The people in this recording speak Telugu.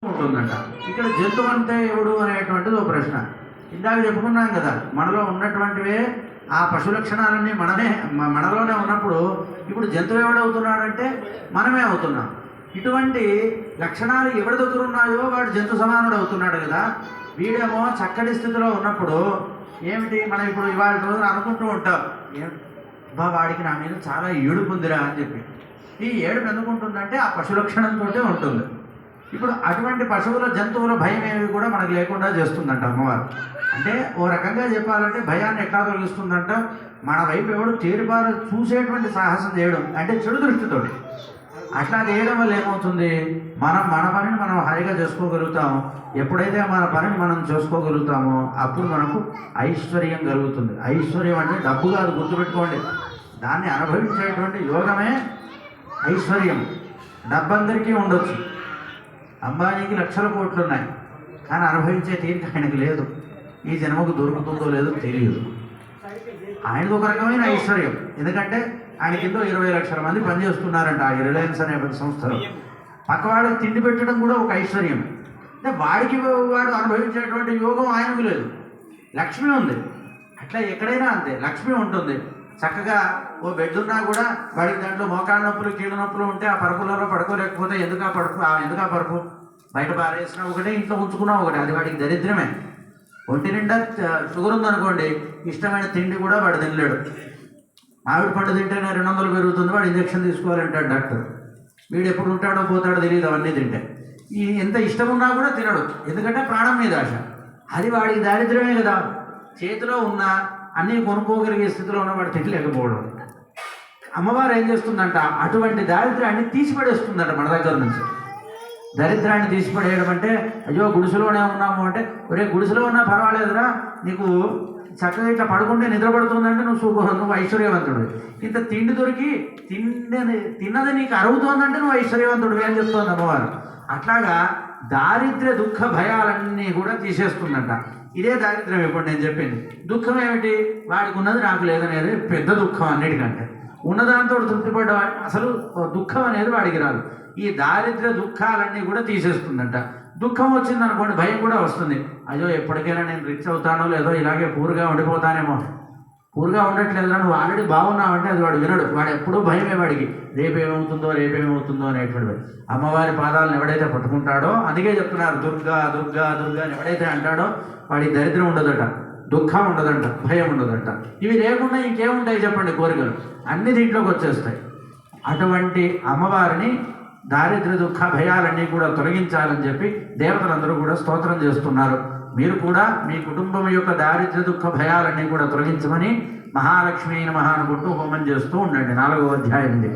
ఉంటుందంట. ఇక్కడ జంతువు అంటే ఎవడు అనేటువంటిది ఒక ప్రశ్న. ఇందాక చెప్పుకున్నాం కదా, మనలో ఉన్నటువంటివే ఆ పశు లక్షణాలన్నీ మనలోనే ఉన్నప్పుడు ఇప్పుడు జంతువు ఎవడవుతున్నాడంటే మనమే అవుతున్నాం. ఇటువంటి లక్షణాలు ఎవరి దగ్గర ఉన్నాయో వాడు జంతు సమానుడు అవుతున్నాడు కదా. వీడేమో చక్కటి స్థితిలో ఉన్నప్పుడు ఏమిటి, మనం ఇప్పుడు ఇవాళ రోజున అనుకుంటూ ఉంటాం, వాడికి నా మీద చాలా ఏడుపు ఉందిరా అని చెప్పి. ఈ ఏడుపు ఎందుకుంటుందంటే ఆ పశు లక్షణంతో ఉంటుంది. ఇప్పుడు అటువంటి పశువుల జంతువుల భయం ఏమి కూడా మనకు లేకుండా చేస్తుందంట అమ్మవారు. అంటే ఓ రకంగా చెప్పాలంటే భయాన్ని ఎట్లా తొలగిస్తుందంట, మన వైపు ఎవడు తేరిపారు చూసేటువంటి సాహసం చేయడం అంటే చెడు దృష్టితోటి అట్లా చేయడం వల్ల ఏమవుతుంది, మన పనిని మనం హాయిగా చేసుకోగలుగుతాం. ఎప్పుడైతే మన పనిని మనం చేసుకోగలుగుతామో అప్పుడు మనకు ఐశ్వర్యం కలుగుతుంది. ఐశ్వర్యం అంటే డబ్బు కాదు, గుర్తుపెట్టుకోండి. దాన్ని అనుభవించేటువంటి యోగమే ఐశ్వర్యం. డబ్బు అందరికీ ఉండొచ్చు. అంబానీకి లక్షల కోట్లు ఉన్నాయి, కానీ అనుభవించే తీరిక ఆయనకు లేదు. ఈ జన్మకు దొరుకుతుందో లేదో తెలియదు. ఆయనకు ఒక రకమైన ఐశ్వర్యం, ఎందుకంటే ఆయన కింద 20 లక్షల మంది పనిచేస్తున్నారంట ఆ రిలయన్స్ అనే సంస్థలో. పక్కవాడికి తిండి పెట్టడం కూడా ఒక ఐశ్వర్యం. అంటే వాడు అనుభవించేటువంటి యోగం ఆయనకు లేదు. లక్ష్మి ఉంది. అట్లా ఎక్కడైనా అంతే, లక్ష్మి ఉంటుంది. చక్కగా ఓ బెడ్ ఉన్నా కూడా వాడికి దాంట్లో మోకాళ్ళ నొప్పులు కీళ్ళ నొప్పులు ఉంటే ఆ పరుపులలో పడుకోలేకపోతే ఎందుకు ఆ పరుపు బయట పారేసినా ఒకటే, ఇంట్లో ఉంచుకున్నా ఒకటే, అది వాడికి దరిద్రమే. ఒంటి నిండా షుగర్ ఉందనుకోండి, ఇష్టమైన తిండి కూడా వాడు తినలేడు. మామిడి పండు తింటేనే 200 పెరుగుతుంది, వాడు ఇంజక్షన్ తీసుకోవాలంటాడు డాక్టర్. వీడు ఎప్పుడు ఉంటాడో పోతాడో తెలియదు అవన్నీ తింటే. ఎంత ఇష్టం ఉన్నా కూడా తినడు, ఎందుకంటే ప్రాణం మీద ఆశ. అది వాడికి దారిద్ర్యమే కదా. చేతిలో ఉన్న అన్నీ కొనుక్కోగలిగే స్థితిలో ఉన్నవాడు తినలేకపోవడం. అమ్మవారు ఏం చేస్తుందంట, అటువంటి దారిద్ర్యాన్ని తీసిపడేస్తుందంట మన దగ్గర నుంచి. దరిద్రాన్ని తీసిపడేయడం అంటే, అయ్యో గుడిసెలోనే ఉన్నాము అంటే, ఒరే గుడిసెలో ఉన్నా పర్వాలేదురా, నీకు చక్కగా ఇట్లా పడుకుంటే నిద్రపడుతుందంటే నువ్వు ఐశ్వర్యవంతుడు. ఇంత తిండి దొరికి తిన్నది నీకు అరుగుతోందంటే నువ్వు ఐశ్వర్యవంతుడు అని చెప్తోంది అమ్మవారు. అట్లాగా దారిద్ర్య దుఃఖ భయాలన్నీ కూడా తీసేస్తుందంట. ఇదే దారిద్ర్యం ఇప్పుడు నేను చెప్పింది. దుఃఖం ఏమిటి, వాడికి ఉన్నది నాకు లేదనేది పెద్ద దుఃఖం. అన్నిటికంటే ఉన్నదాంతో తృప్తిపడ్డవాడి అసలు దుఃఖం అనేది వాడికి రాదు. ఈ దారిద్ర్య దుఃఖాలన్నీ కూడా తీసేస్తుందంట. దుఃఖం వచ్చింది అనుకోండి, భయం కూడా వస్తుంది. అయ్యో ఎప్పటికైనా నేను రిచ్ అవుతానో లేదో, ఇలాగే పూర్గా ఉండిపోతానేమో. పూర్గా ఉండట్లేదురా, నువ్వు ఆల్రెడీ బాగున్నావంటే అది వాడు వినడు. వాడు ఎప్పుడూ భయమే వాడికి, రేపేమవుతుందో అనేటువంటి. అమ్మవారి పాదాలను ఎవడైతే పట్టుకుంటాడో, అందుకే చెప్తున్నారు దుర్గా దుర్గా దుర్గా అని ఎవడైతే అంటాడో వాడికి దరిద్రం ఉండదట, దుఃఖం ఉండదంట, భయం ఉండదంట. ఇవి లేకుండా ఇంకేముంటాయి చెప్పండి, కోరికలు అన్ని దీంట్లోకి వచ్చేస్తాయి. అటువంటి అమ్మవారిని దారిద్ర్య దుఃఖ భయాలన్నీ కూడా తొలగించాలని చెప్పి దేవతలందరూ కూడా స్తోత్రం చేస్తున్నారు. మీరు కూడా మీ కుటుంబం యొక్క దారిద్ర్య దుఃఖ భయాలన్నీ కూడా తొలగించమని మహాలక్ష్మీ నమః అనుకుంటూ హోమం చేస్తూ ఉండండి. 4వ అధ్యాయం ఇది.